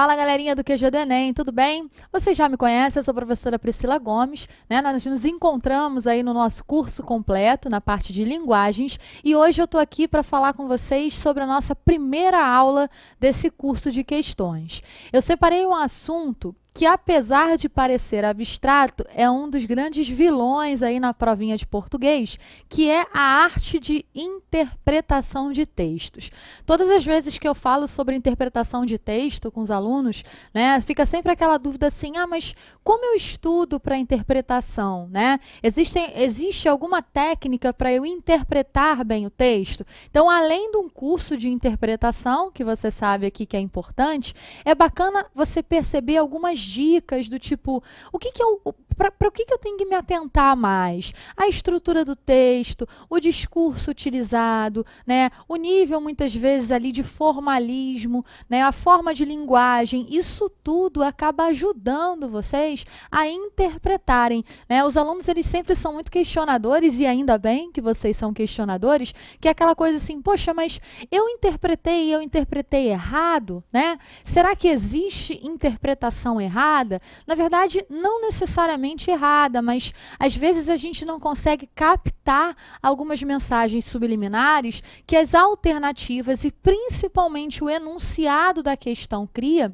Fala, galerinha do QG do Enem, tudo bem? Vocês já me conhecem, eu sou a professora Priscila Gomes, né? Nós nos encontramos aí no nosso curso completo, na parte de linguagens, e hoje eu estou aqui para falar com vocês sobre a nossa primeira aula desse curso de questões. Eu separei um assunto que, apesar de parecer abstrato, é um dos grandes vilões aí na provinha de português, que é a arte de interpretação de textos. Todas as vezes que eu falo sobre interpretação de texto com os alunos, né, fica sempre aquela dúvida assim, mas como eu estudo para interpretação, né? Existe alguma técnica para eu interpretar bem o texto? Então, além de um curso de interpretação, que você sabe aqui que é importante, é bacana você perceber algumas dicas do tipo, para o que eu tenho que me atentar mais? A estrutura do texto, o discurso utilizado, né? O nível, muitas vezes, ali de formalismo, né? A forma de linguagem, isso tudo acaba ajudando vocês a interpretarem, né? Os alunos, eles sempre são muito questionadores, e ainda bem que vocês são questionadores, que é aquela coisa assim, poxa, mas eu interpretei errado, né? Será que existe interpretação errada? Na verdade, não necessariamente errada, mas às vezes a gente não consegue captar algumas mensagens subliminares que as alternativas e principalmente o enunciado da questão cria,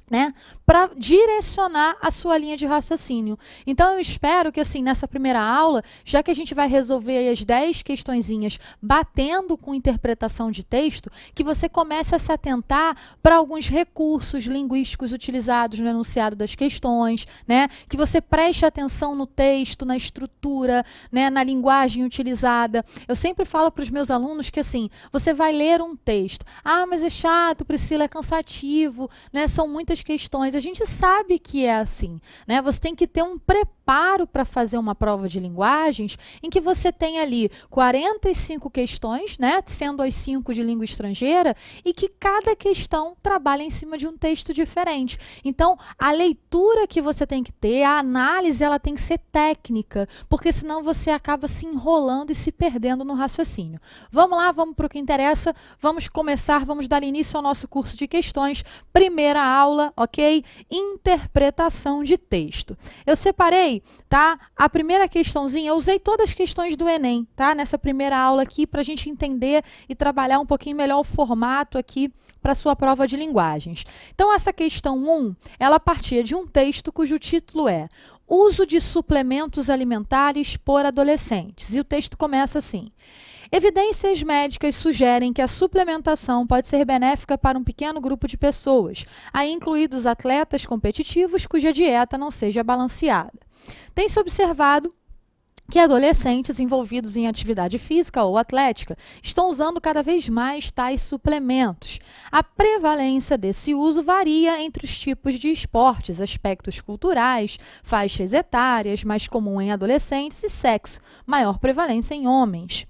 né, para direcionar a sua linha de raciocínio. Então, eu espero que, assim, nessa primeira aula, já que a gente vai resolver aí as 10 questõezinhas batendo com interpretação de texto, que você comece a se atentar para alguns recursos linguísticos utilizados no enunciado das questões, né, que você preste atenção no texto, na estrutura, né, na linguagem utilizada. Eu sempre falo para os meus alunos que, assim, você vai ler um texto. Mas é chato, Priscila, é cansativo, né, são muitas questões. A gente sabe que é assim, né? Você tem que ter um preparo para fazer uma prova de linguagens em que você tem ali 45 questões, né? Sendo as 5 de língua estrangeira, e que cada questão trabalha em cima de um texto diferente. Então, a leitura que você tem que ter, a análise, ela tem que ser técnica, porque senão você acaba se enrolando e se perdendo no raciocínio. Vamos lá, vamos para o que interessa, vamos dar início ao nosso curso de questões. Primeira aula, ok? Interpretação de texto. Eu separei, tá? A primeira questãozinha, eu usei todas as questões do Enem, tá? Nessa primeira aula aqui, para a gente entender e trabalhar um pouquinho melhor o formato aqui para a sua prova de linguagens. Então, essa questão 1, ela partia de um texto cujo título é Uso de suplementos alimentares por adolescentes. E o texto começa assim: evidências médicas sugerem que a suplementação pode ser benéfica para um pequeno grupo de pessoas, aí incluídos atletas competitivos cuja dieta não seja balanceada. Tem-se observado que adolescentes envolvidos em atividade física ou atlética estão usando cada vez mais tais suplementos. A prevalência desse uso varia entre os tipos de esportes, aspectos culturais, faixas etárias, mais comum em adolescentes, e sexo, maior prevalência em homens.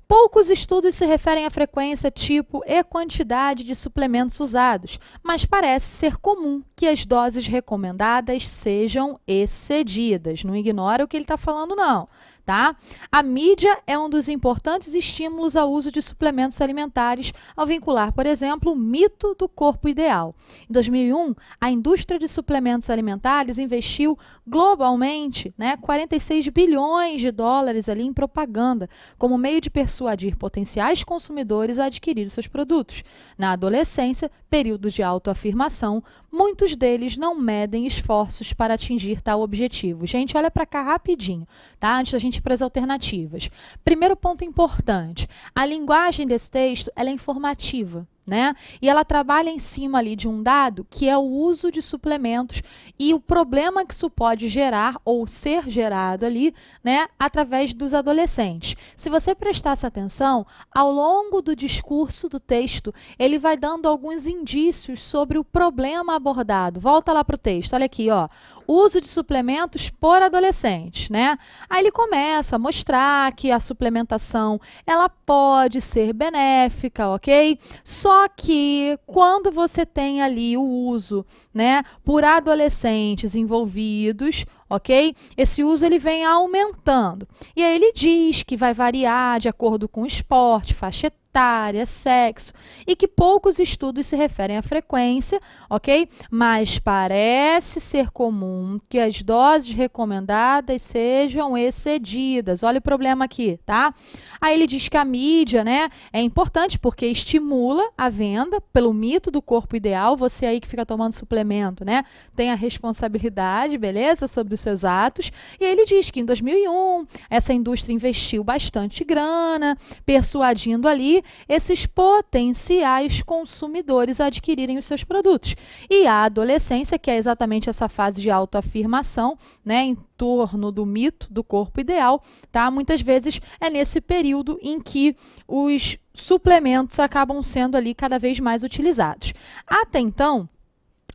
Poucos estudos se referem à frequência, tipo e quantidade de suplementos usados, mas parece ser comum que as doses recomendadas sejam excedidas. Não ignora o que ele está falando, não. Tá? A mídia é um dos importantes estímulos ao uso de suplementos alimentares, ao vincular, por exemplo, o mito do corpo ideal. Em 2001, a indústria de suplementos alimentares investiu globalmente, né, 46 bilhões de dólares ali em propaganda, como meio de persuadir potenciais consumidores a adquirir seus produtos. Na adolescência, período de autoafirmação, muitos deles não medem esforços para atingir tal objetivo. Gente, olha para cá rapidinho, tá? Antes da gente ir para as alternativas. Primeiro ponto importante, a linguagem desse texto, ela é informativa, né? E ela trabalha em cima ali de um dado que é o uso de suplementos e o problema que isso pode gerar ou ser gerado ali, né, através dos adolescentes. Se você prestasse atenção, ao longo do discurso do texto, ele vai dando alguns indícios sobre o problema abordado. Volta lá para o texto, olha aqui, ó. Uso de suplementos por adolescentes, né? Aí ele começa a mostrar que a suplementação, ela pode ser benéfica, ok? Só que quando você tem ali o uso, né, por adolescentes envolvidos, ok? Esse uso ele vem aumentando. E aí ele diz que vai variar de acordo com o esporte, faixa etária, etária, sexo, e que poucos estudos se referem à frequência, ok? Mas parece ser comum que as doses recomendadas sejam excedidas. Olha o problema aqui, tá? Aí ele diz que a mídia, né, é importante porque estimula a venda pelo mito do corpo ideal. Você aí que fica tomando suplemento, né, tem a responsabilidade, beleza, sobre os seus atos. E aí ele diz que em 2001 essa indústria investiu bastante grana, persuadindo ali esses potenciais consumidores a adquirirem os seus produtos. E a adolescência, que é exatamente essa fase de autoafirmação, né, em torno do mito do corpo ideal, tá? Muitas vezes é nesse período em que os suplementos acabam sendo ali cada vez mais utilizados. Até então,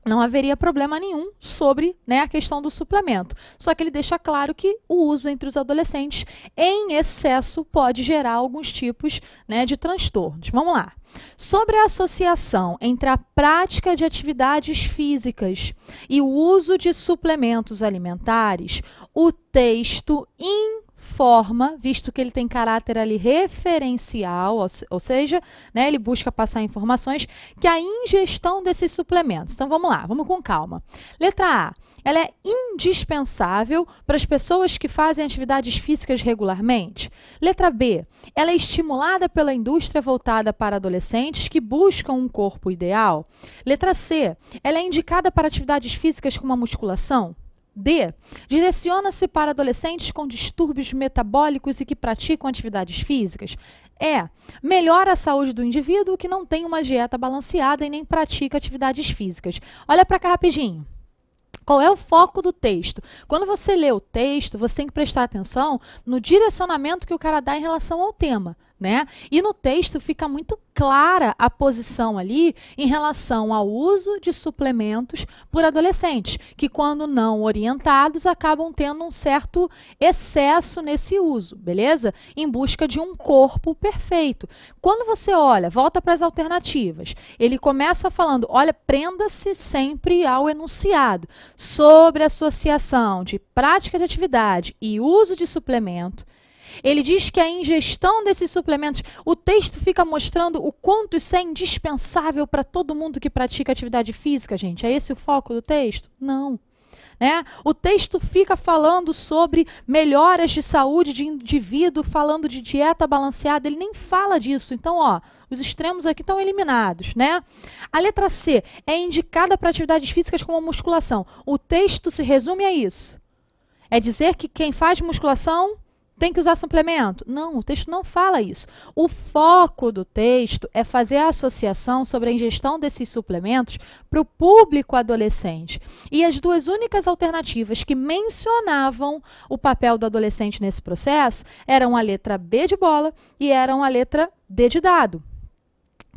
não haveria problema nenhum sobre, né, a questão do suplemento. Só que ele deixa claro que o uso entre os adolescentes em excesso pode gerar alguns tipos, né, de transtornos. Vamos lá. Sobre a associação entre a prática de atividades físicas e o uso de suplementos alimentares, o texto informa, visto que ele tem caráter ali referencial, ou seja, né, ele busca passar informações, que a ingestão desses suplementos. Então vamos lá, vamos com calma. Letra A, ela é indispensável para as pessoas que fazem atividades físicas regularmente. Letra B, ela é estimulada pela indústria voltada para adolescentes que buscam um corpo ideal. Letra C, ela é indicada para atividades físicas como a musculação. D. Direciona-se para adolescentes com distúrbios metabólicos e que praticam atividades físicas. E. Melhora a saúde do indivíduo que não tem uma dieta balanceada e nem pratica atividades físicas. Olha para cá rapidinho. Qual é o foco do texto? Quando você lê o texto, você tem que prestar atenção no direcionamento que o cara dá em relação ao tema, né? E no texto fica muito clara a posição ali em relação ao uso de suplementos por adolescentes, que quando não orientados acabam tendo um certo excesso nesse uso, beleza? Em busca de um corpo perfeito. Quando você olha, volta para as alternativas, ele começa falando, olha, prenda-se sempre ao enunciado sobre associação de prática de atividade e uso de suplemento. Ele diz que a ingestão desses suplementos, o texto fica mostrando o quanto isso é indispensável para todo mundo que pratica atividade física, gente. É esse o foco do texto? Não. Né? O texto fica falando sobre melhoras de saúde de indivíduo, falando de dieta balanceada, ele nem fala disso. Então, ó, os extremos aqui estão eliminados, né? A letra C é indicada para atividades físicas como a musculação. O texto se resume a isso. É dizer que quem faz musculação tem que usar suplemento? Não, o texto não fala isso. O foco do texto é fazer a associação sobre a ingestão desses suplementos para o público adolescente. E as duas únicas alternativas que mencionavam o papel do adolescente nesse processo eram a letra B de bola e eram a letra D de dado.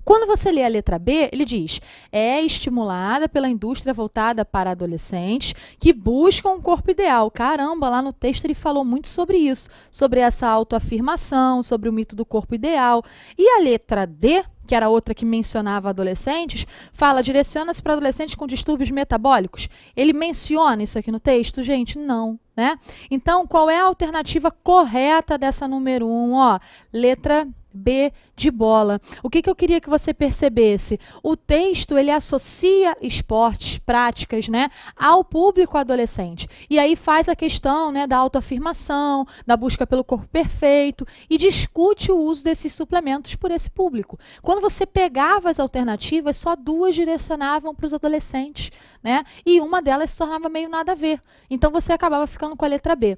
Quando você lê a letra B, ele diz, é estimulada pela indústria voltada para adolescentes que buscam um corpo ideal. Caramba, lá no texto ele falou muito sobre isso, sobre essa autoafirmação, sobre o mito do corpo ideal. E a letra D, que era outra que mencionava adolescentes, fala, direciona-se para adolescentes com distúrbios metabólicos. Ele menciona isso aqui no texto? Gente, não. Né? Então, qual é a alternativa correta dessa número 1? Ó, letra B de bola. O que eu queria que você percebesse? O texto, ele associa esportes, práticas, né, ao público adolescente. E aí faz a questão, né, da autoafirmação, da busca pelo corpo perfeito e discute o uso desses suplementos por esse público. Quando você pegava as alternativas, só duas direcionavam para os adolescentes, né? E uma delas se tornava meio nada a ver. Então você acabava ficando com a letra B.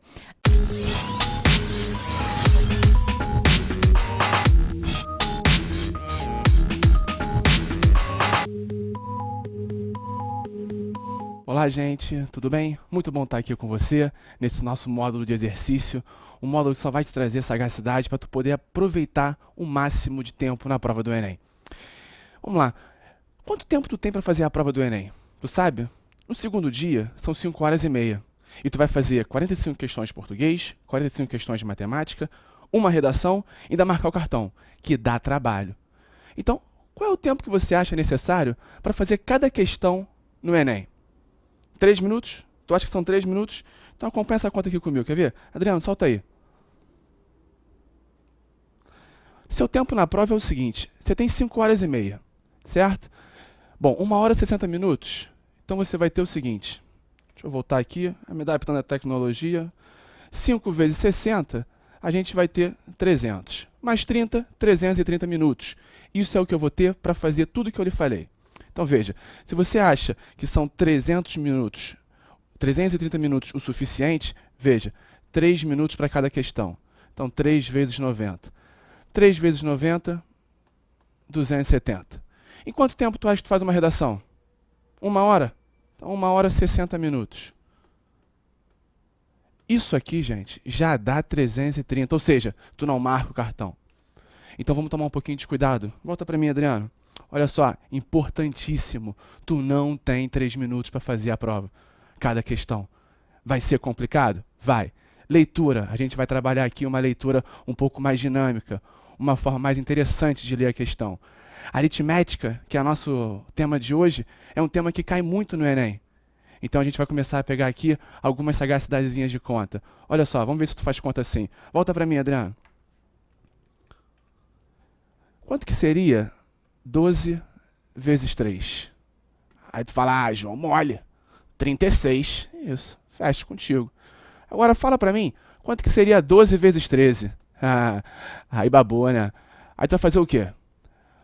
Olá, gente, tudo bem? Muito bom estar aqui com você nesse nosso módulo de exercício, um módulo que só vai te trazer sagacidade para tu poder aproveitar o máximo de tempo na prova do Enem. Vamos lá, quanto tempo tu tem para fazer a prova do Enem? Tu sabe? No segundo dia, são 5 horas e meia. E tu vai fazer 45 questões de português, 45 questões de matemática, uma redação e ainda marcar o cartão, que dá trabalho. Então, qual é o tempo que você acha necessário para fazer cada questão no Enem? 3 minutos? Tu acha que são 3 minutos? Então acompanha essa conta aqui comigo, quer ver? Adriano, solta aí. Seu tempo na prova é o seguinte, você tem 5 horas e meia, certo? Bom, 1 hora e 60 minutos, então você vai ter o seguinte, deixa eu voltar aqui, me adaptando à tecnologia, 5 vezes 60, a gente vai ter 300, mais 30, 330 minutos. Isso é o que eu vou ter para fazer tudo que eu lhe falei. Então veja, se você acha que são 300 minutos, 330 minutos o suficiente, veja, 3 minutos para cada questão. Então 3 vezes 90. 3 vezes 90, 270. Em quanto tempo tu acha que tu faz uma redação? 1 hora? Então 1 hora e 60 minutos. Isso aqui, gente, já dá 330, ou seja, tu não marca o cartão. Então vamos tomar um pouquinho de cuidado. Volta para mim, Adriano. Olha só, importantíssimo, tu não tem 3 minutos para fazer a prova. Cada questão. Vai ser complicado? Vai. Leitura, a gente vai trabalhar aqui uma leitura um pouco mais dinâmica, uma forma mais interessante de ler a questão. Aritmética, que é o nosso tema de hoje, é um tema que cai muito no Enem. Então a gente vai começar a pegar aqui algumas sagacidadezinhas de conta. Olha só, vamos ver se tu faz conta assim. Volta para mim, Adriano. Quanto que seria 12 vezes 3? Aí tu fala, João, mole. 36. Isso, fecha contigo. Agora fala para mim, quanto que seria 12 vezes 13? Aí babou, né? Aí tu vai fazer o quê?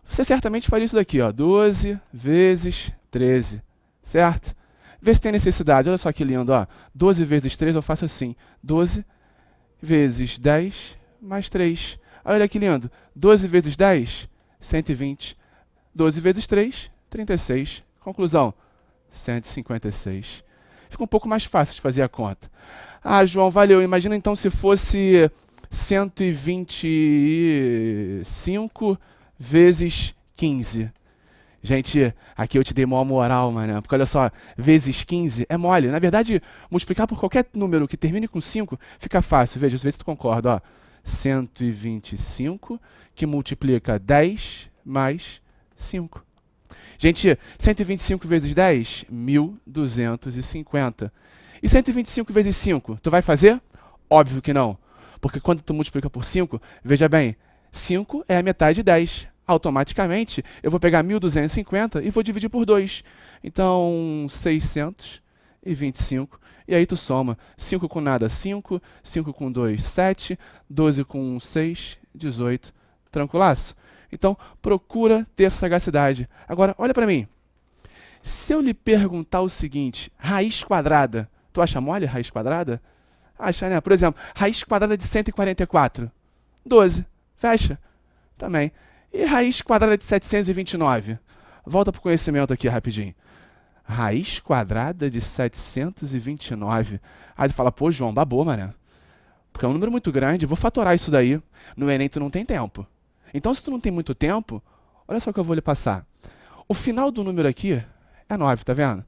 Você certamente faria isso daqui, ó, 12 vezes 13, certo? Vê se tem necessidade, olha só que lindo, ó. 12 vezes 3 eu faço assim, 12 vezes 10 mais 3. Olha que lindo, 12 vezes 10, 120. 12 vezes 3, 36. Conclusão, 156. Fica um pouco mais fácil de fazer a conta. João, valeu. Imagina então se fosse 125 vezes 15. Gente, aqui eu te dei maior moral, mano. Porque olha só, vezes 15 é mole. Na verdade, multiplicar por qualquer número que termine com 5 fica fácil. Veja, vê se tu concorda. Ó. 125 que multiplica 10 mais 5. Gente, 125 vezes 10, 1.250. E 125 vezes 5, tu vai fazer? Óbvio que não. Porque quando tu multiplica por 5, veja bem, 5 é a metade de 10. Automaticamente, eu vou pegar 1.250 e vou dividir por 2. Então, 625. E aí tu soma. 5 com nada, 5. 5 com 2, 7. 12 com 6, 18. Tranquilaço? Então, procura ter essa sagacidade. Agora, olha para mim. Se eu lhe perguntar o seguinte, raiz quadrada, tu acha mole raiz quadrada? Acha, né? Por exemplo, raiz quadrada de 144. 12. Fecha. Também. E raiz quadrada de 729? Volta para o conhecimento aqui rapidinho. Raiz quadrada de 729. Aí tu fala, pô, João, babou, mané. Porque é um número muito grande, vou fatorar isso daí. No Enem tu não tem tempo. Então, se tu não tem muito tempo, olha só o que eu vou lhe passar. O final do número aqui é 9, tá vendo?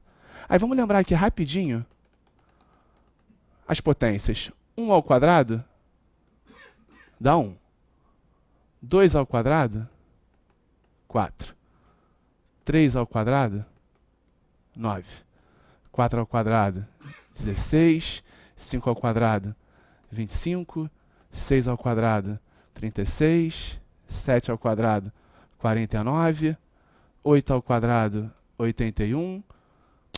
Aí vamos lembrar aqui rapidinho as potências. 1 ao quadrado dá 1. 2 ao quadrado, 4. 3 ao quadrado, 9. 4 ao quadrado, 16. 5 ao quadrado, 25. 6 ao quadrado, 36. 7 ao quadrado, 49. 8 ao quadrado, 81.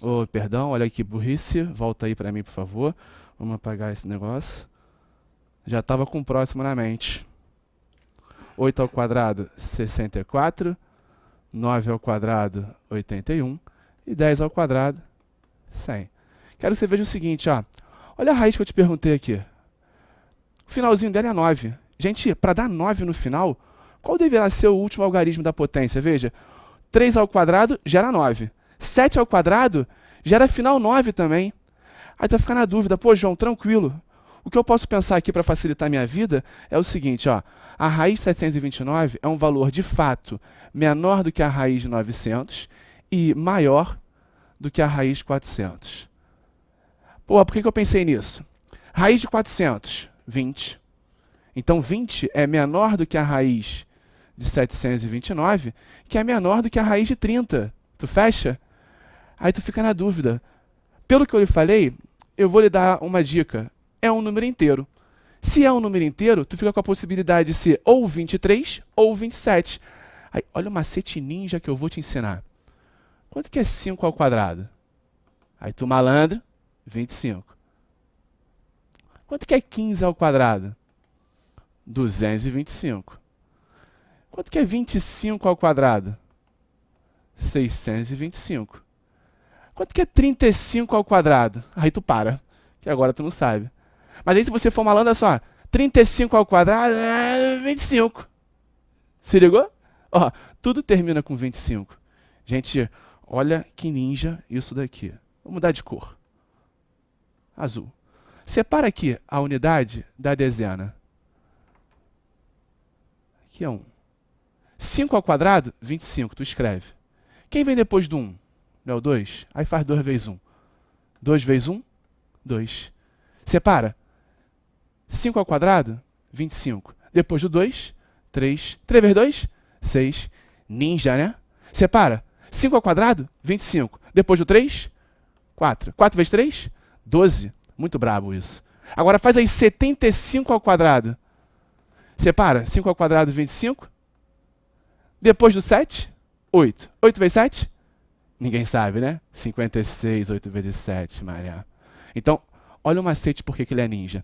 Oh, perdão, olha que burrice. Volta aí para mim, por favor. Vamos apagar esse negócio. Já estava com o próximo na mente. 8 ao quadrado, 64. 9 ao quadrado, 81. E 10 ao quadrado, 100. Quero que você veja o seguinte, ó. Olha a raiz que eu te perguntei aqui. O finalzinho dela é 9. Gente, para dar 9 no final, qual deverá ser o último algarismo da potência? Veja, 3 ao quadrado gera 9. 7 ao quadrado gera final 9 também. Aí tu vai ficar na dúvida, pô, João, tranquilo. O que eu posso pensar aqui para facilitar a minha vida é o seguinte, ó. A raiz de 729 é um valor de fato menor do que a raiz de 900 e maior do que a raiz de 400. Pô, por que eu pensei nisso? Raiz de 400, 20. Então 20 é menor do que a raiz de 729, que é menor do que a raiz de 30. Tu fecha? Aí tu fica na dúvida. Pelo que eu lhe falei, eu vou lhe dar uma dica. É um número inteiro. Se é um número inteiro, tu fica com a possibilidade de ser ou 23 ou 27. Aí, olha o macete ninja que eu vou te ensinar. Quanto que é 5 ao quadrado? Aí tu malandro, 25. Quanto que é 15 ao quadrado? 225. Quanto que é 25 ao quadrado? 625. Quanto que é 35 ao quadrado? Aí tu para, que agora tu não sabe. Mas aí se você for malandro, olha só. 35 ao quadrado é 25. Se ligou? Ó, tudo termina com 25. Gente, olha que ninja isso daqui. Vou mudar de cor. Azul. Separa aqui a unidade da dezena. Aqui é 1. 5 ao quadrado, 25. Tu escreve. Quem vem depois do 1? Não é o 2? Aí faz 2 vezes 1. 2 vezes 1, 2. Separa. 5 ao quadrado, 25. Depois do 2, 3. 3 vezes 2, 6. Ninja, né? Separa. 5 ao quadrado, 25. Depois do 3, 4. 4 vezes 3, 12. Muito brabo isso. Agora faz aí 75 ao quadrado. Separa. 5 ao quadrado, 25. Depois do 7, 8. 8 vezes 7? Ninguém sabe, né? 56, 8 vezes 7, Maria. Então, olha o macete porque que ele é ninja.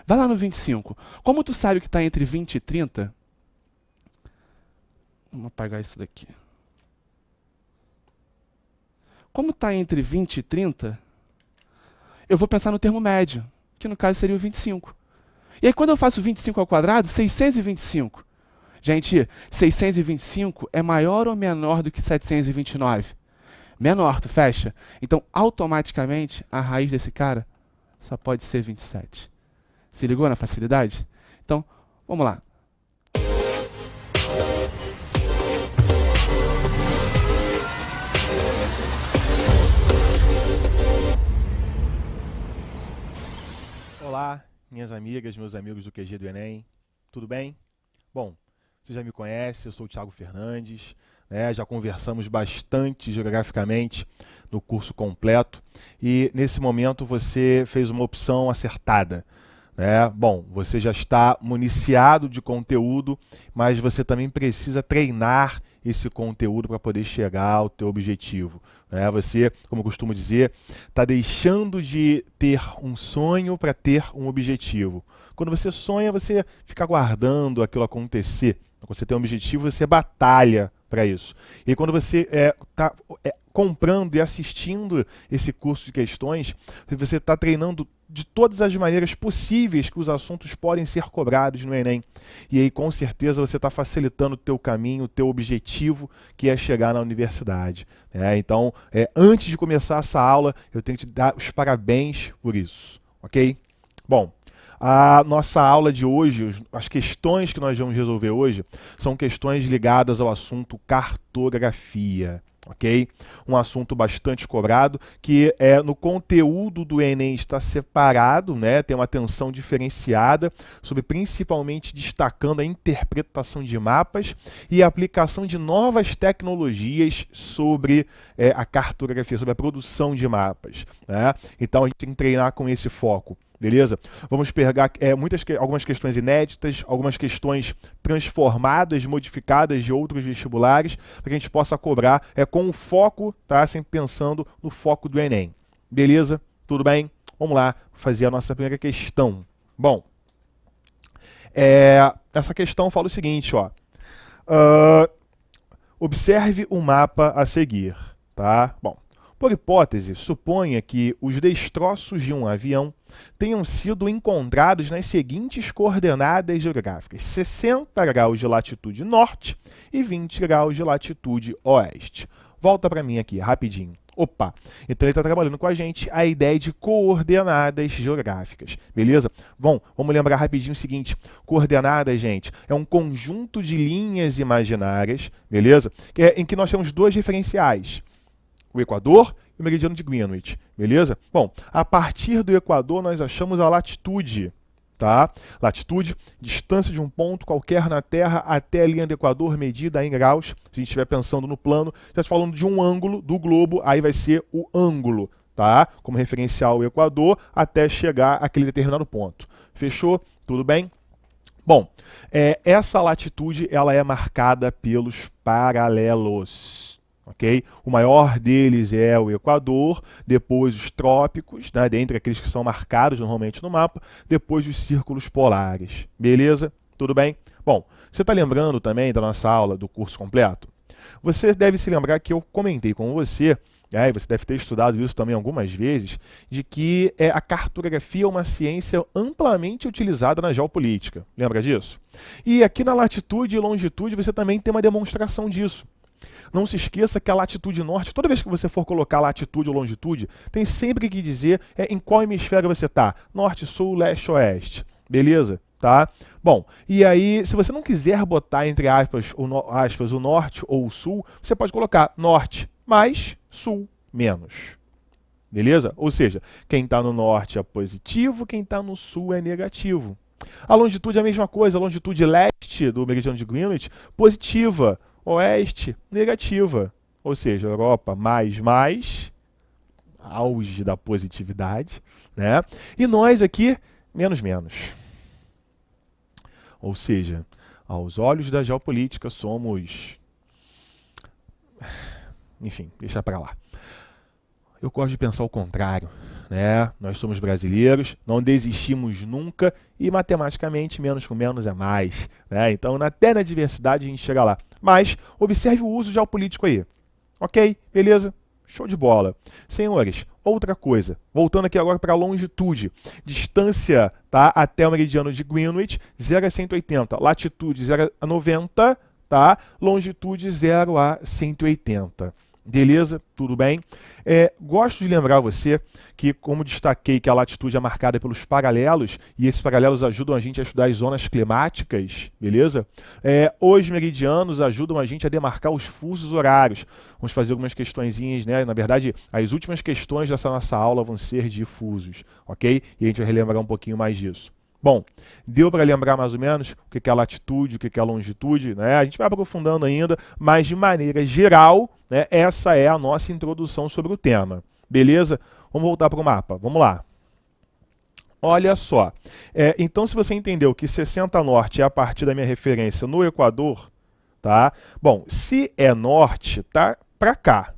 Vai lá no 25. Como tu sabe que está entre 20 e 30? Vamos apagar isso daqui. Como está entre 20 e 30, eu vou pensar no termo médio, que no caso seria o 25. E aí quando eu faço 25 ao quadrado, 625. Gente, 625 é maior ou menor do que 729? Menor, tu fecha. Então, automaticamente, a raiz desse cara só pode ser 27. Se ligou na facilidade? Então, vamos lá. Olá, minhas amigas, meus amigos do QG do Enem. Tudo bem? Bom, você já me conhece, eu sou o Thiago Fernandes, né? Já conversamos bastante geograficamente no curso completo e nesse momento você fez uma opção acertada, né? Bom, você já está municiado de conteúdo, mas você também precisa treinar esse conteúdo para poder chegar ao teu objetivo, né? Você, como eu costumo dizer, está deixando de ter um sonho para ter um objetivo. Quando você sonha, você fica aguardando aquilo acontecer. Quando você tem um objetivo, você batalha para isso. E quando você está comprando e assistindo esse curso de questões, você está treinando de todas as maneiras possíveis que os assuntos podem ser cobrados no Enem. E aí, com certeza, você está facilitando o teu caminho, o teu objetivo, que é chegar na universidade, né? Então, antes de começar essa aula, eu tenho que te dar os parabéns por isso, ok? Bom, a nossa aula de hoje, as questões que nós vamos resolver hoje, são questões ligadas ao assunto cartografia. Ok? Um assunto bastante cobrado, que no conteúdo do Enem está separado, né? Tem uma atenção diferenciada, sobre principalmente destacando a interpretação de mapas e a aplicação de novas tecnologias sobre a cartografia, sobre a produção de mapas, né? Então a gente tem que treinar com esse foco. Beleza? Vamos pegar algumas questões inéditas, algumas questões transformadas, modificadas de outros vestibulares, para que a gente possa cobrar com o foco, tá? Sempre pensando no foco do Enem. Beleza? Tudo bem? Vamos lá fazer a nossa primeira questão. Bom, essa questão fala o seguinte, ó. Observe o mapa a seguir, tá? Bom, por hipótese, suponha que os destroços de um avião tenham sido encontrados nas seguintes coordenadas geográficas: 60 graus de latitude norte e 20 graus de latitude oeste. Volta para mim aqui, rapidinho. Opa! Então ele está trabalhando com a gente a ideia de coordenadas geográficas, beleza? Bom, vamos lembrar rapidinho o seguinte: coordenadas, gente, é um conjunto de linhas imaginárias, beleza? Em que nós temos dois referenciais: o Equador e o meridiano de Greenwich, beleza? Bom, a partir do Equador nós achamos a latitude, tá? Latitude, distância de um ponto qualquer na Terra até a linha do Equador medida em graus. Se a gente estiver pensando no plano, já falando de um ângulo do globo, aí vai ser o ângulo, tá? Como referencial o Equador, até chegar àquele determinado ponto. Fechou? Tudo bem? Bom, essa latitude ela é marcada pelos paralelos. Okay? O maior deles é o Equador, depois os trópicos, né, dentre aqueles que são marcados normalmente no mapa, depois os círculos polares. Beleza? Tudo bem? Bom, você está lembrando também da nossa aula do curso completo? Você deve se lembrar que eu comentei com você, e você deve ter estudado isso também algumas vezes, de que a cartografia é uma ciência amplamente utilizada na geopolítica. Lembra disso? E aqui na latitude e longitude você também tem uma demonstração disso. Não se esqueça que a latitude norte, toda vez que você for colocar latitude ou longitude, tem sempre que dizer em qual hemisfério você está. Norte, sul, leste, oeste. Beleza? Tá? Bom, e aí, se você não quiser botar entre aspas o norte ou o sul, você pode colocar norte mais, sul menos. Beleza? Ou seja, quem está no norte é positivo, quem está no sul é negativo. A longitude é a mesma coisa, a longitude leste do meridiano de Greenwich, positiva. Oeste, negativa. Ou seja, Europa mais, auge da positividade, né? E nós aqui, menos. Ou seja, aos olhos da geopolítica somos... Enfim, deixa pra lá. Eu gosto de pensar o contrário, né? Nós somos brasileiros, não desistimos nunca e matematicamente menos com menos é mais, né? Então até na diversidade a gente chega lá. Mas observe o uso geopolítico aí. Ok? Beleza? Show de bola. Senhores, outra coisa. Voltando aqui agora para a longitude. Distância, tá, até o meridiano de Greenwich, 0 a 180. Latitude 0 a 90, tá? Longitude 0 a 180. Beleza? Tudo bem? Gosto de lembrar você que, como destaquei que a latitude é marcada pelos paralelos, e esses paralelos ajudam a gente a estudar as zonas climáticas, beleza? Os meridianos ajudam a gente a demarcar os fusos horários. Vamos fazer algumas questõezinhas, né? Na verdade, as últimas questões dessa nossa aula vão ser de fusos, ok? E a gente vai relembrar um pouquinho mais disso. Bom, deu para lembrar mais ou menos o que é a latitude, o que é a longitude, né? A gente vai aprofundando ainda, mas de maneira geral, né, essa é a nossa introdução sobre o tema. Beleza? Vamos voltar para o mapa. Vamos lá. Olha só. Então, se você entendeu que 60 norte é a partir da minha referência no Equador, tá? Bom, se é norte, tá para cá.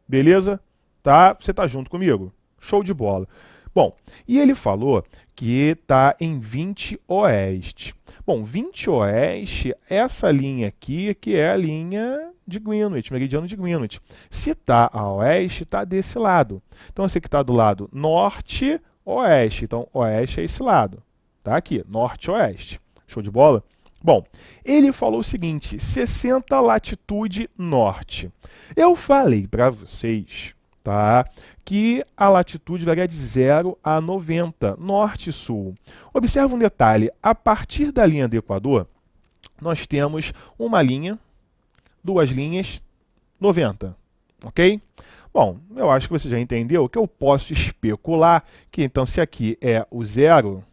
Beleza? Tá? Você tá junto comigo? Show de bola. Bom, e ele falou que está em 20 oeste. Bom, 20 oeste, essa linha aqui, que é a linha de Greenwich, meridiano de Greenwich. Se está a oeste, está desse lado. Então, esse aqui está do lado norte, oeste. Então, oeste é esse lado. Tá aqui, norte, oeste. Show de bola? Bom, ele falou o seguinte, 60 latitude norte. Eu falei para vocês, tá, que a latitude varia de 0 a 90, norte e sul. Observa um detalhe, a partir da linha do Equador, nós temos uma linha, duas linhas, 90, ok? Bom, eu acho que você já entendeu que eu posso especular que, então, se aqui é o 0,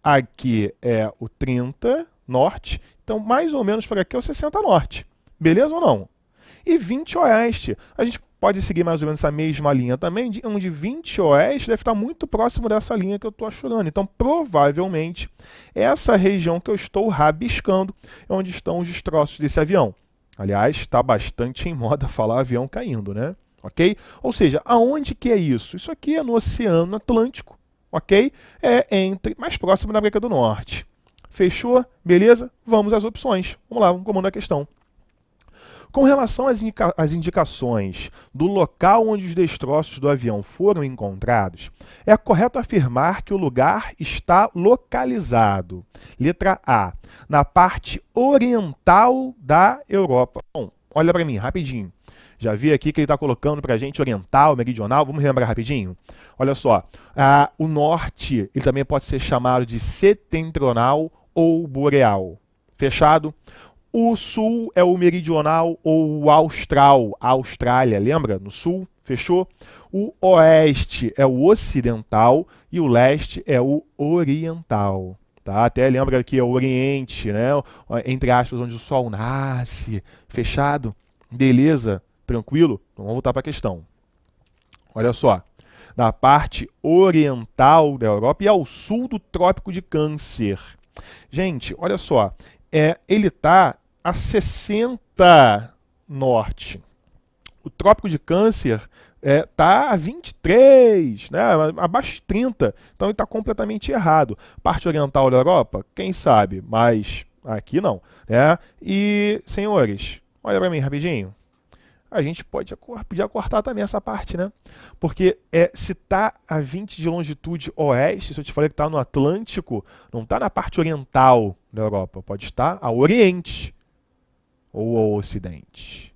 aqui é o 30, norte, então, mais ou menos por aqui é o 60 norte. Beleza ou não? E 20 oeste. A gente pode seguir mais ou menos essa mesma linha também, onde 20 oeste deve estar muito próximo dessa linha que eu estou achurando. Então, provavelmente, essa região que eu estou rabiscando é onde estão os destroços desse avião. Aliás, está bastante em moda falar avião caindo, né? Ok? Ou seja, aonde que é isso? Isso aqui é no Oceano Atlântico, ok? Mais próximo da América do Norte. Fechou? Beleza? Vamos às opções. Vamos lá, vamos comandar a questão. Com relação às indicações do local onde os destroços do avião foram encontrados, é correto afirmar que o lugar está localizado. Letra A, na parte oriental da Europa. Bom, olha para mim, rapidinho. Já vi aqui que ele está colocando para a gente oriental, meridional. Vamos lembrar rapidinho? Olha só, o norte ele também pode ser chamado de setentrional ou boreal. Fechado? O sul é o meridional ou o austral, a Austrália, lembra? No sul, fechou? O oeste é o ocidental e o leste é o oriental. Tá? Até lembra que é o oriente, né? Entre aspas, onde o sol nasce. Fechado? Beleza? Tranquilo? Então vamos voltar para a questão. Olha só. da parte oriental da Europa e ao sul do Trópico de Câncer. Gente, olha só, ele está a 60 norte. O Trópico de Câncer está a 23, né, abaixo de 30, então ele está completamente errado. Parte oriental da Europa, quem sabe, mas aqui não. Né? E, senhores, olha para mim rapidinho. A gente podia cortar também essa parte, né? Porque se está a 20 de longitude oeste, se eu te falei que está no Atlântico, não está na parte oriental da Europa, pode estar a oriente ou ao ocidente.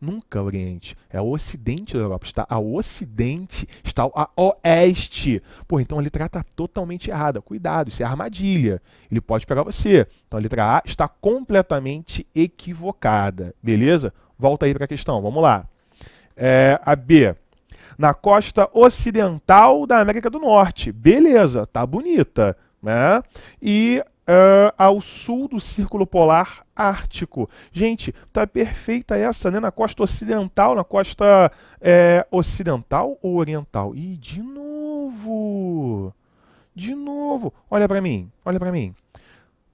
Nunca oriente, é o ocidente da Europa, está a ocidente, está a oeste. Pô, então a letra A está totalmente errada, cuidado, isso é armadilha, ele pode pegar você. Então a letra A está completamente equivocada, beleza? Volta aí para a questão, vamos lá. A B, na costa ocidental da América do Norte, beleza, tá bonita, né? E ao sul do Círculo Polar Ártico. Gente, tá perfeita essa, né? Na costa ocidental, na costa ocidental ou oriental? Ih, de novo! De novo! Olha para mim, olha para mim.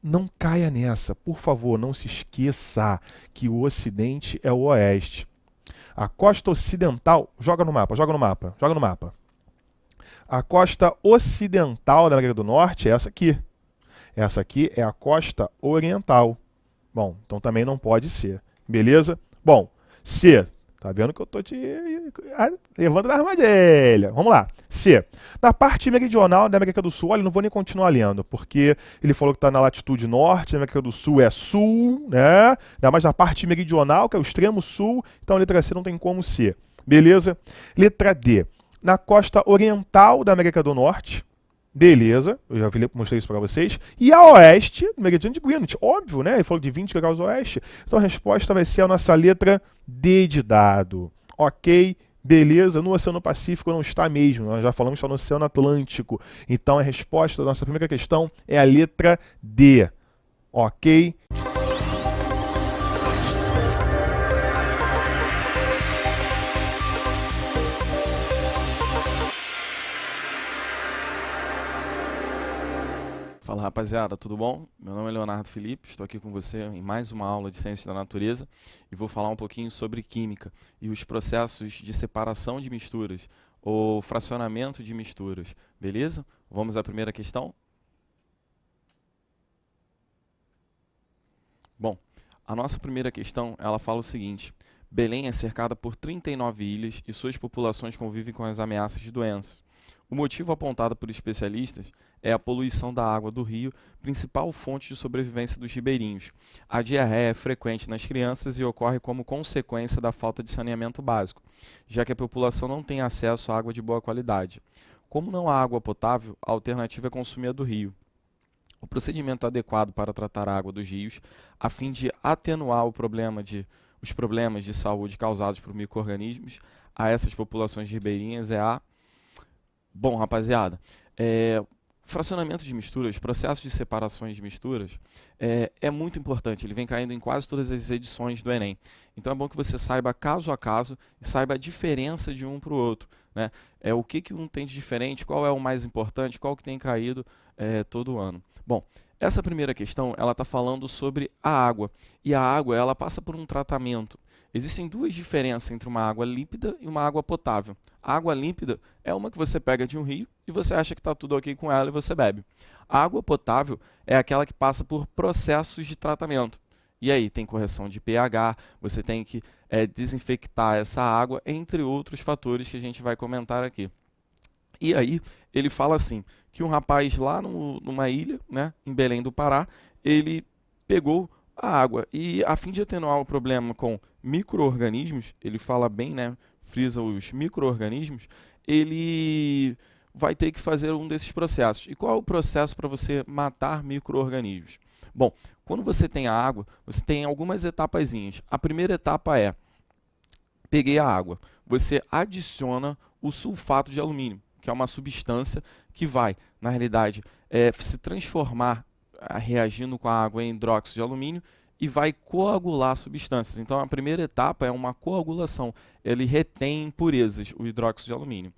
Não caia nessa, por favor, não se esqueça que o ocidente é o oeste. A costa ocidental, joga no mapa, joga no mapa, joga no mapa. A costa ocidental da América do Norte é essa aqui. Essa aqui é a costa oriental. Bom, então também não pode ser. Beleza? Bom, C. Tá vendo que eu tô te levando na armadilha. Vamos lá. C. Na parte meridional da América do Sul, olha, não vou nem continuar lendo, porque ele falou que está na latitude norte, a América do Sul é sul, né? Ainda mais na parte meridional, que é o extremo sul, então a letra C não tem como ser. Beleza? Letra D. Na costa oriental da América do Norte, beleza, eu já mostrei isso para vocês. E a oeste, no meridiano de Greenwich, óbvio, né? Ele falou de 20 graus oeste. Então a resposta vai ser a nossa letra D de dado. Ok, beleza. No Oceano Pacífico não está mesmo. Nós já falamos que está no Oceano Atlântico. Então a resposta da nossa primeira questão é a letra D. Ok? Fala rapaziada, tudo bom? Meu nome é Leonardo Felipe, estou aqui com você em mais uma aula de Ciências da Natureza e vou falar um pouquinho sobre química e os processos de separação de misturas ou fracionamento de misturas, beleza? Vamos à primeira questão? Bom, a nossa primeira questão, ela fala o seguinte: Belém é cercada por 39 ilhas e suas populações convivem com as ameaças de doenças. O motivo apontado por especialistas é a poluição da água do rio, principal fonte de sobrevivência dos ribeirinhos. A diarreia é frequente nas crianças e ocorre como consequência da falta de saneamento básico, já que a população não tem acesso à água de boa qualidade. Como não há água potável, a alternativa é consumir a do rio. O procedimento adequado para tratar a água dos rios, a fim de atenuar os problemas de saúde causados por micro-organismos a essas populações ribeirinhas Bom, rapaziada, fracionamento de misturas, processo de separações de misturas, é muito importante. Ele vem caindo em quase todas as edições do Enem. Então é bom que você saiba caso a caso e saiba a diferença de um para o outro, né? O que um tem de diferente, qual é o mais importante, qual que tem caído todo ano. Bom, essa primeira questão, ela está falando sobre a água. E a água, ela passa por um tratamento. Existem duas diferenças entre uma água límpida e uma água potável. A água límpida é uma que você pega de um rio e você acha que está tudo ok com ela e você bebe. A água potável é aquela que passa por processos de tratamento. E aí tem correção de pH, você tem que desinfectar essa água, entre outros fatores que a gente vai comentar aqui. E aí ele fala assim, que um rapaz lá numa ilha, né, em Belém do Pará, ele pegou a água e, a fim de atenuar o problema com micro-organismos, ele fala bem, né, frisa os micro-organismos, ele vai ter que fazer um desses processos. E qual é o processo para você matar micro-organismos? Bom, quando você tem a água, você tem algumas etapazinhas. A primeira etapa é, peguei a água, você adiciona o sulfato de alumínio, que é uma substância que vai, na realidade, se transformar reagindo com a água em hidróxido de alumínio e vai coagular substâncias. Então, a primeira etapa é uma coagulação. Ele retém impurezas, o hidróxido de alumínio.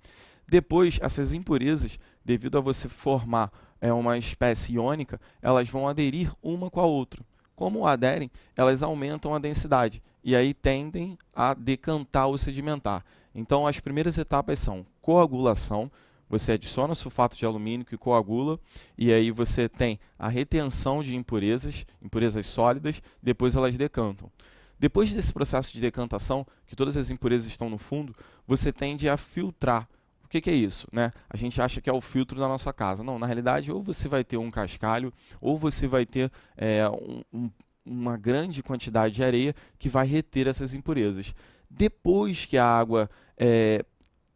Depois, essas impurezas, devido a você formar uma espécie iônica, elas vão aderir uma com a outra. Como aderem, elas aumentam a densidade e aí tendem a decantar ou sedimentar. Então, as primeiras etapas são coagulação. Você adiciona sulfato de alumínio que coagula e aí você tem a retenção de impurezas sólidas, depois elas decantam. Depois desse processo de decantação, que todas as impurezas estão no fundo, você tende a filtrar. O que é isso, né? A gente acha que é o filtro da nossa casa. Não, na realidade, ou você vai ter um cascalho, ou você vai ter uma grande quantidade de areia que vai reter essas impurezas. Depois que a água é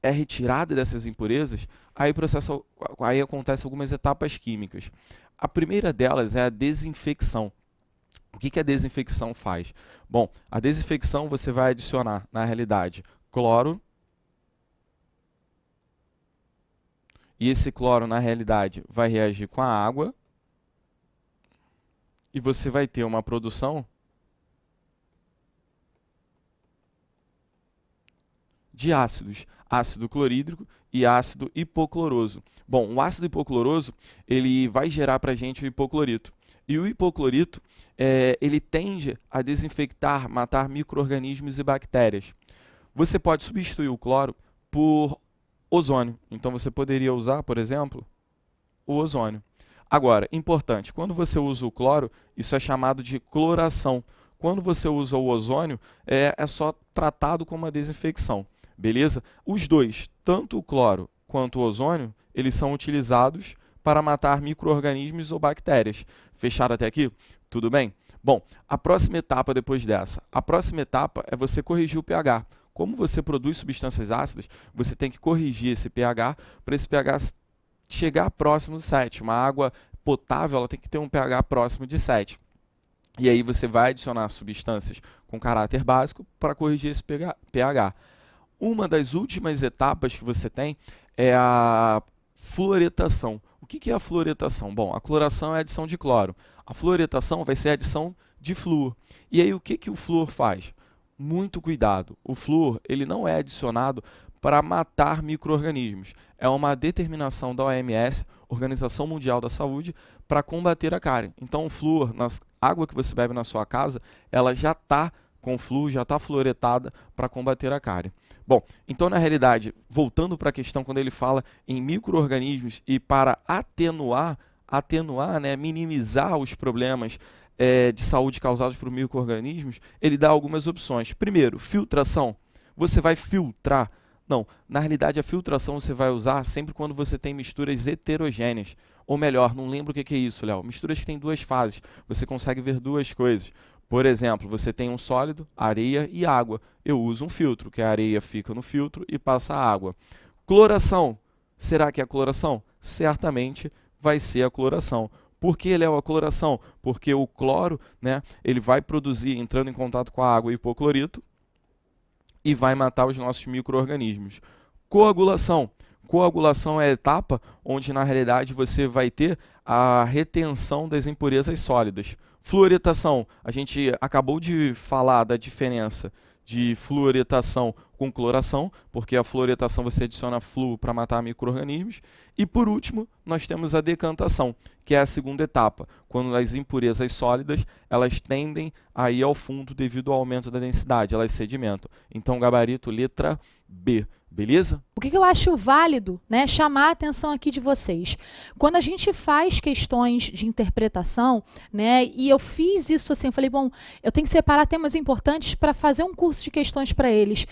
retirada dessas impurezas, aí acontecem algumas etapas químicas. A primeira delas é a desinfecção. O que a desinfecção faz? Bom, a desinfecção você vai adicionar, na realidade, cloro. E esse cloro, na realidade, vai reagir com a água. E você vai ter uma produção de ácidos, ácido clorídrico e ácido hipocloroso. Bom, o ácido hipocloroso ele vai gerar para a gente o hipoclorito. E o hipoclorito ele tende a desinfectar, matar micro-organismos e bactérias. Você pode substituir o cloro por ozônio. Então você poderia usar, por exemplo, o ozônio. Agora, importante, quando você usa o cloro, isso é chamado de cloração. Quando você usa o ozônio, é só tratado como uma desinfecção. Beleza? Os dois, tanto o cloro quanto o ozônio, eles são utilizados para matar micro-organismos ou bactérias. Fecharam até aqui? Tudo bem? Bom, a próxima etapa depois dessa. A próxima etapa é você corrigir o pH. Como você produz substâncias ácidas, você tem que corrigir esse pH para esse pH chegar próximo do 7. Uma água potável ela tem que ter um pH próximo de 7. E aí você vai adicionar substâncias com caráter básico para corrigir esse pH. Uma das últimas etapas que você tem é a fluoretação. O que é a fluoretação? Bom, a cloração é a adição de cloro. A fluoretação vai ser a adição de flúor. E aí o que o flúor faz? Muito cuidado. O flúor ele não é adicionado para matar micro-organismos. É uma determinação da OMS, Organização Mundial da Saúde, para combater a cárie. Então o flúor, na água que você bebe na sua casa, ela já está com flúor, já está fluoretada para combater a cárie. Bom, então na realidade, voltando para a questão quando ele fala em micro-organismos e para atenuar, né, minimizar os problemas de saúde causados por micro-organismos, ele dá algumas opções. Primeiro, filtração. Você vai filtrar? Não, na realidade a filtração você vai usar sempre quando você tem misturas heterogêneas. Ou melhor, não lembro o que é isso, Léo. Misturas que têm duas fases. Você consegue ver duas coisas. Por exemplo, você tem um sólido, areia e água. Eu uso um filtro, que a areia fica no filtro e passa a água. Cloração. Será que é a cloração? Certamente vai ser a cloração. Por que ele é a cloração? Porque o cloro, né, ele vai produzir, entrando em contato com a água, hipoclorito e vai matar os nossos micro-organismos. Coagulação. Coagulação é a etapa onde, na realidade, você vai ter a retenção das impurezas sólidas. Fluoretação. A gente acabou de falar da diferença de fluoretação com cloração, porque a fluoretação você adiciona flúor para matar micro-organismos. E por último, nós temos a decantação, que é a segunda etapa, quando as impurezas sólidas elas tendem a ir ao fundo devido ao aumento da densidade, elas sedimentam. Então, gabarito letra B. Beleza? O que eu acho válido, né, chamar a atenção aqui de vocês. Quando a gente faz questões de interpretação, né, e eu fiz isso assim, eu falei, bom, eu tenho que separar temas importantes para fazer um curso de questões para eles.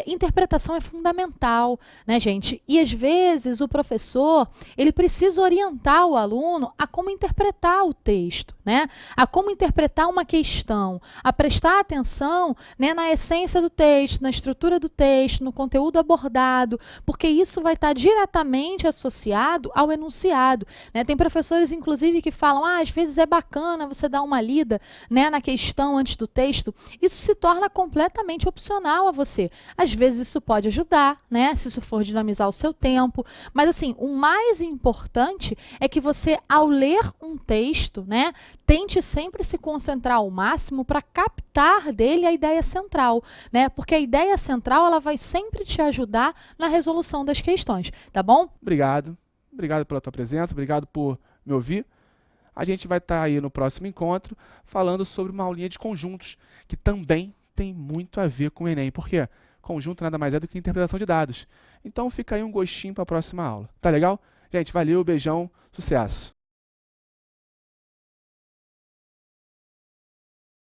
Interpretação é fundamental, né, gente? E às vezes o professor, ele precisa orientar o aluno a como interpretar o texto, né? A como interpretar uma questão, a prestar atenção, né, na essência do texto, na estrutura do texto, no conteúdo abordado, abordado, porque isso vai estar diretamente associado ao enunciado, né? Tem professores, inclusive, que falam, às vezes é bacana você dar uma lida, né, na questão antes do texto. Isso se torna completamente opcional a você. Às vezes isso pode ajudar, né, se isso for dinamizar o seu tempo, mas assim, o mais importante é que você, ao ler um texto, né, tente sempre se concentrar ao máximo para captar dele a ideia central, né? Porque a ideia central ela vai sempre te ajudar na resolução das questões, tá bom? Obrigado. Obrigado pela tua presença, obrigado por me ouvir. A gente vai estar aí no próximo encontro falando sobre uma aulinha de conjuntos, que também tem muito a ver com o Enem. Por quê? Conjunto nada mais é do que interpretação de dados. Então fica aí um gostinho para a próxima aula. Tá legal? Gente, valeu, beijão, sucesso!